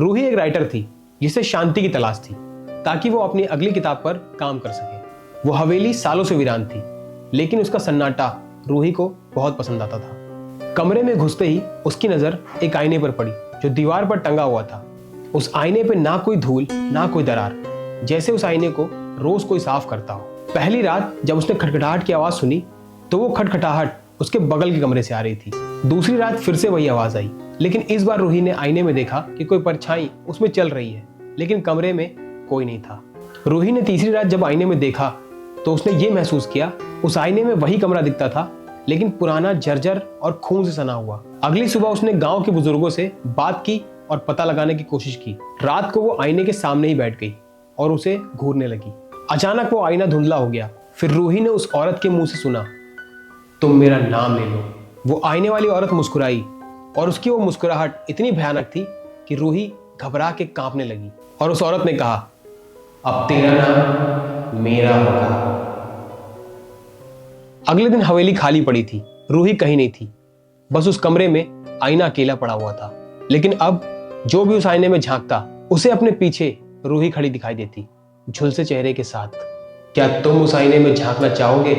रूही एक राइटर थी जिसे शांति की तलाश थी ताकि वो अपनी अगली किताब पर काम कर सके। वो हवेली सालों से वीरान थी, लेकिन उसका सन्नाटा रूही को बहुत पसंद आता था। कमरे में घुसते ही उसकी नजर एक आईने पर पड़ी जो दीवार पर टंगा हुआ था। उस आईने पे ना कोई धूल ना कोई दरार, जैसे उस आईने को रोज कोई साफ करता हो। पहली रात जब उसने खटखटाहट की आवाज सुनी तो वो खटखटाहट उसके बगल के कमरे से आ रही थी। दूसरी रात फिर से वही आवाज आई, लेकिन इस बार रूही ने आईने में देखा कि कोई परछाई उसमें चल रही है, लेकिन कमरे में कोई नहीं था। रूही ने तीसरी रात जब आईने में देखा तो उसने ये महसूस किया उस आईने में वही कमरा दिखता था, लेकिन पुराना, जर्जर और खून से सना हुआ। अगली सुबह उसने गांव के बुजुर्गों से बात की और पता लगाने की कोशिश की। रात को वो आईने के सामने ही बैठ गई और उसे घूरने लगी। अचानक वो आईना धुंधला हो गया। फिर रूही ने उस औरत के मुंह से सुना, तुम मेरा नाम ले लो। वो आईने वाली औरत मुस्कुराई और उसकी वो मुस्कुराहट इतनी भयानक थी कि रूही घबरा के कांपने लगी। और उस औरत ने कहा, अब तेरा नाम मेरा होगा। अगले दिन हवेली खाली पड़ी थी। रूही कहीं नहीं थी, बस उस कमरे में आईना अकेला पड़ा हुआ था। लेकिन अब जो भी उस आईने में झांकता उसे अपने पीछे रूही खड़ी दिखाई देती, झुलसे चेहरे के साथ। क्या तुम उस आईने में झांकना चाहोगे?